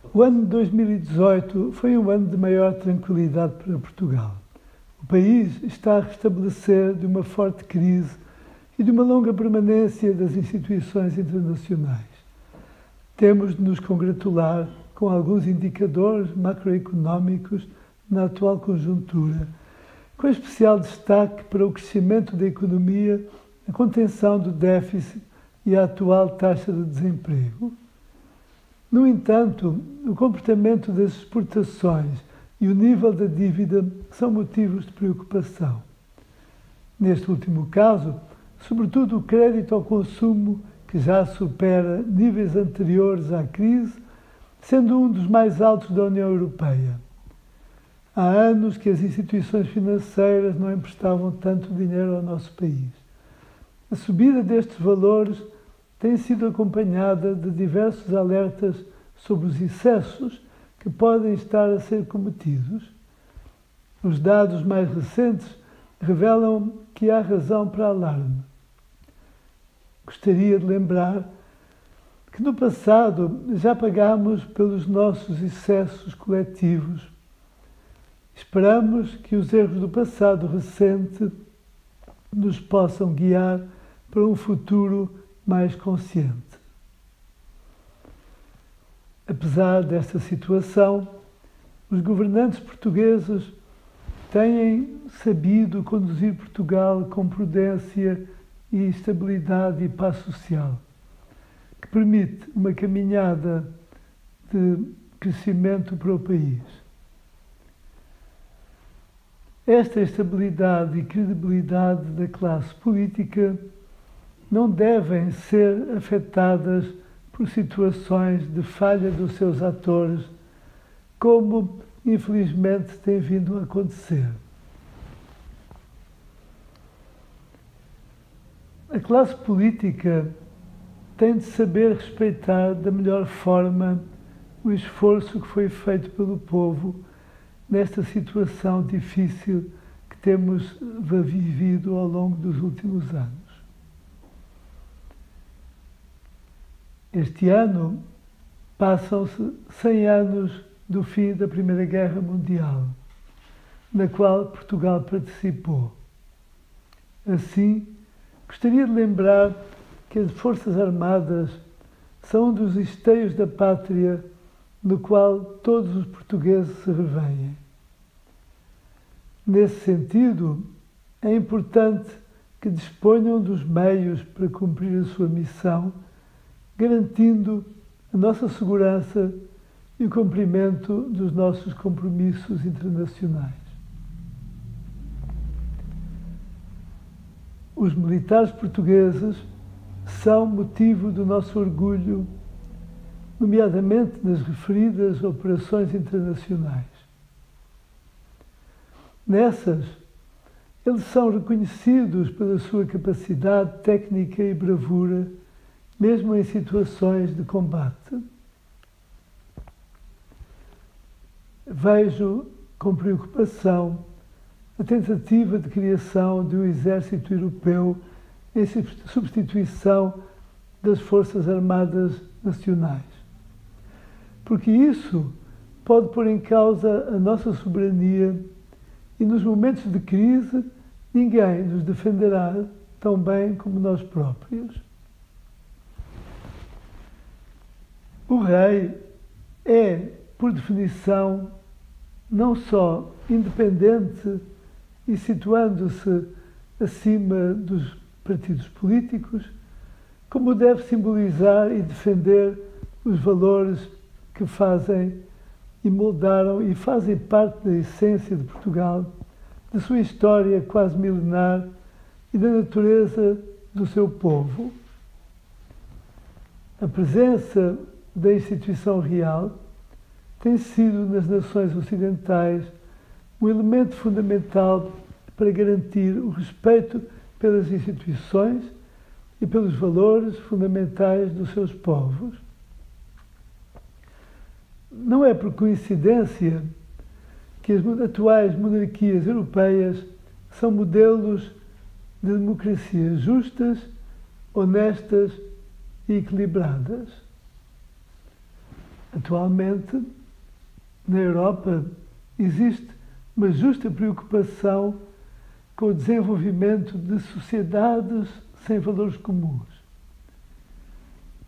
O ano de 2018 foi um ano de maior tranquilidade para Portugal. O país está a restabelecer de uma forte crise e de uma longa permanência das instituições internacionais. Temos de nos congratular com alguns indicadores macroeconómicos na atual conjuntura, com especial destaque para o crescimento da economia, a contenção do déficit e a atual taxa de desemprego. No entanto, o comportamento das exportações e o nível da dívida são motivos de preocupação. Neste último caso, sobretudo o crédito ao consumo, que já supera níveis anteriores à crise, sendo um dos mais altos da União Europeia. Há anos que as instituições financeiras não emprestavam tanto dinheiro ao nosso país. A subida destes valores tem sido acompanhada de diversos alertas sobre os excessos que podem estar a ser cometidos. Os dados mais recentes revelam que há razão para alarme. Gostaria de lembrar que no passado já pagámos pelos nossos excessos coletivos. Esperamos que os erros do passado recente nos possam guiar para um futuro mais consciente. Apesar desta situação, os governantes portugueses têm sabido conduzir Portugal com prudência e estabilidade e paz social, que permite uma caminhada de crescimento para o país. Esta estabilidade e credibilidade da classe política não devem ser afetadas por situações de falha dos seus atores, como infelizmente tem vindo a acontecer. A classe política tem de saber respeitar da melhor forma o esforço que foi feito pelo povo nesta situação difícil que temos vivido ao longo dos últimos anos. Este ano passam-se 100 anos do fim da Primeira Guerra Mundial, na qual Portugal participou. Assim, gostaria de lembrar que as Forças Armadas são um dos esteios da pátria no qual todos os portugueses se revêem. Nesse sentido, é importante que disponham dos meios para cumprir a sua missão, garantindo a nossa segurança e o cumprimento dos nossos compromissos internacionais. Os militares portugueses são motivo do nosso orgulho, nomeadamente nas referidas operações internacionais. Nessas, eles são reconhecidos pela sua capacidade técnica e bravura, mesmo em situações de combate. Vejo com preocupação a tentativa de criação de um exército europeu em substituição das Forças Armadas Nacionais, porque isso pode pôr em causa a nossa soberania e nos momentos de crise ninguém nos defenderá tão bem como nós próprios. O rei é, por definição, não só independente e situando-se acima dos partidos políticos, como deve simbolizar e defender os valores que fazem e moldaram e fazem parte da essência de Portugal, da sua história quase milenar e da natureza do seu povo. A presença da instituição real tem sido nas nações ocidentais um elemento fundamental para garantir o respeito pelas instituições e pelos valores fundamentais dos seus povos. Não é por coincidência que as atuais monarquias europeias são modelos de democracias justas, honestas e equilibradas. Atualmente, na Europa, existe uma justa preocupação com o desenvolvimento de sociedades sem valores comuns.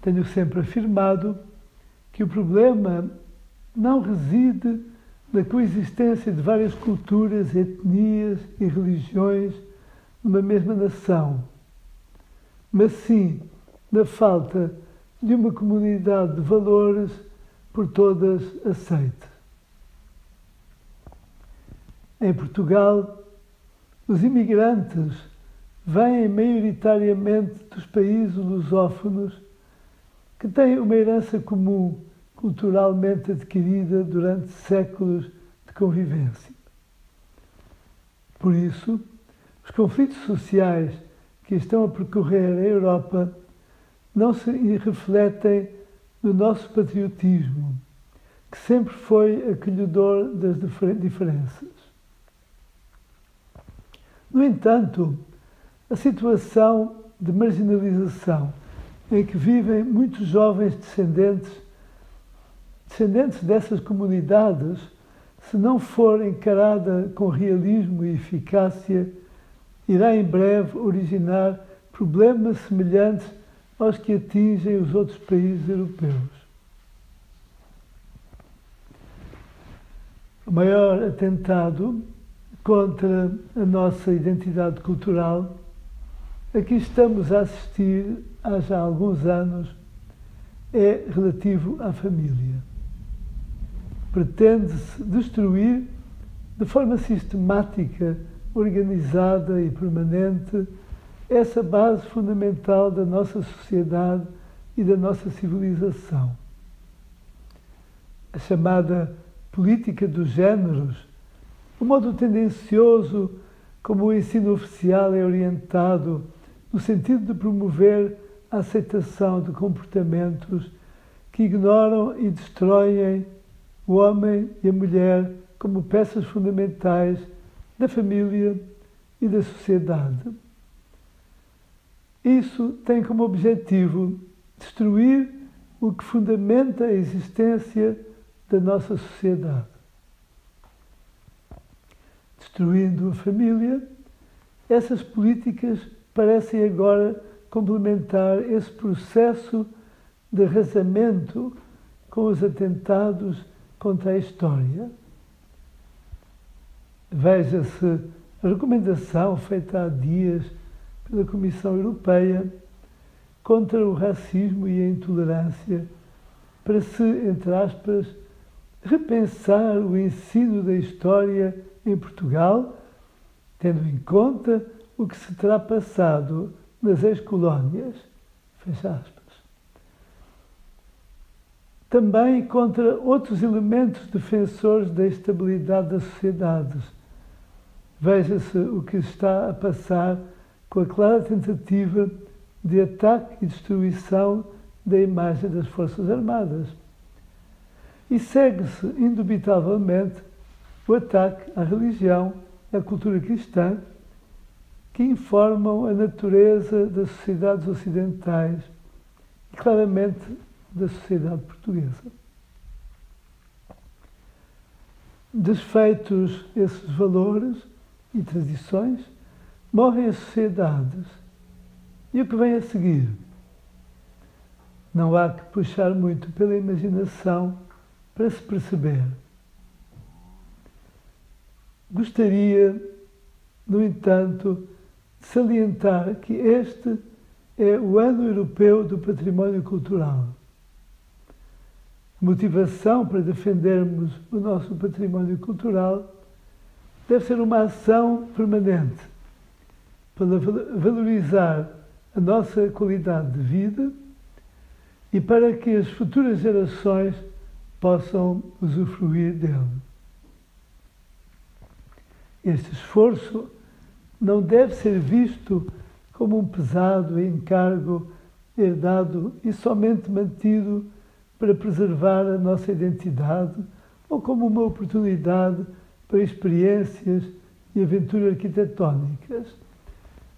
Tenho sempre afirmado que o problema não reside na coexistência de várias culturas, etnias e religiões numa mesma nação, mas sim na falta de uma comunidade de valores por todas aceite. Em Portugal, os imigrantes vêm maioritariamente dos países lusófonos que têm uma herança comum culturalmente adquirida durante séculos de convivência. Por isso, os conflitos sociais que estão a percorrer a Europa não se refletem no nosso patriotismo, que sempre foi acolhedor das diferenças. No entanto, a situação de marginalização em que vivem muitos jovens descendentes dessas comunidades, se não for encarada com realismo e eficácia, irá em breve originar problemas semelhantes aos que atingem os outros países europeus. O maior atentado contra a nossa identidade cultural a que estamos a assistir há já alguns anos é relativo à família. Pretende-se destruir de forma sistemática, organizada e permanente essa base fundamental da nossa sociedade e da nossa civilização. A chamada política dos géneros, o modo tendencioso como o ensino oficial é orientado no sentido de promover a aceitação de comportamentos que ignoram e destroem o homem e a mulher como peças fundamentais da família e da sociedade. Isso tem como objetivo destruir o que fundamenta a existência da nossa sociedade. Destruindo a família, essas políticas parecem agora complementar esse processo de arrasamento com os atentados contra a história. Veja-se a recomendação feita há dias pela Comissão Europeia contra o racismo e a intolerância para se, entre aspas, repensar o ensino da história em Portugal, tendo em conta o que se terá passado nas ex-colónias, fecha aspas. Também contra outros elementos defensores da estabilidade das sociedades. Veja-se o que está a passar com a clara tentativa de ataque e destruição da imagem das Forças Armadas. E segue-se, indubitavelmente, o ataque à religião, à cultura cristã, que informam a natureza das sociedades ocidentais e, claramente, da sociedade portuguesa. Desfeitos esses valores e tradições, morrem as sociedades. E o que vem a seguir? Não há que puxar muito pela imaginação para se perceber. Gostaria, no entanto, de salientar que este é o Ano Europeu do Património Cultural. A motivação para defendermos o nosso património cultural deve ser uma ação permanente para valorizar a nossa qualidade de vida e para que as futuras gerações possam usufruir dele. Este esforço não deve ser visto como um pesado encargo herdado e somente mantido para preservar a nossa identidade ou como uma oportunidade para experiências e aventuras arquitetónicas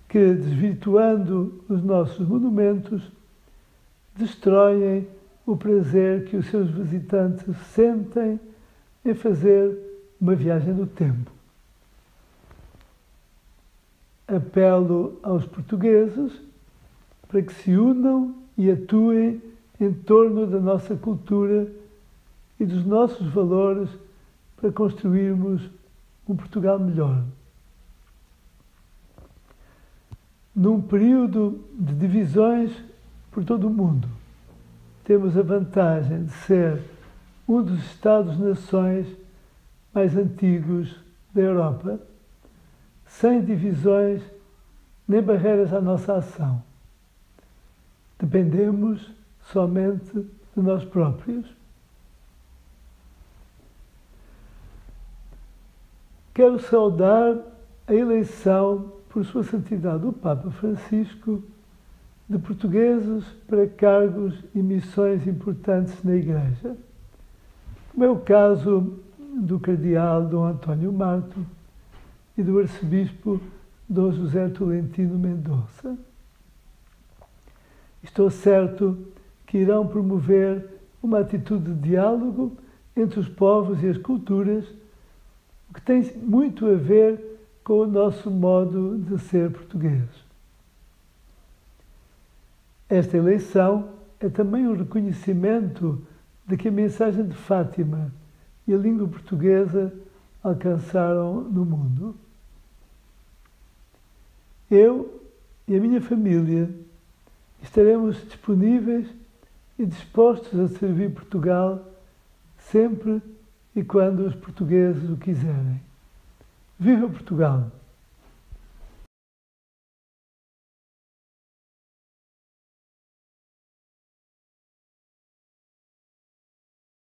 que, desvirtuando os nossos monumentos, destroem o prazer que os seus visitantes sentem em fazer uma viagem no tempo. Apelo aos portugueses para que se unam e atuem em torno da nossa cultura e dos nossos valores para construirmos um Portugal melhor. Num período de divisões por todo o mundo, temos a vantagem de ser um dos Estados-nações mais antigos da Europa, sem divisões nem barreiras à nossa ação. Dependemos somente de nós próprios. Quero saudar a eleição por Sua Santidade o Papa Francisco de portugueses para cargos e missões importantes na Igreja, como é o caso do Cardeal Dom António Marto e do Arcebispo Dom José Tolentino Mendonça. Estou certo que irão promover uma atitude de diálogo entre os povos e as culturas, o que tem muito a ver com o nosso modo de ser português. Esta eleição é também um reconhecimento de que a mensagem de Fátima e a língua portuguesa alcançaram no mundo. Eu e a minha família estaremos disponíveis e dispostos a servir Portugal sempre e quando os portugueses o quiserem. Viva Portugal!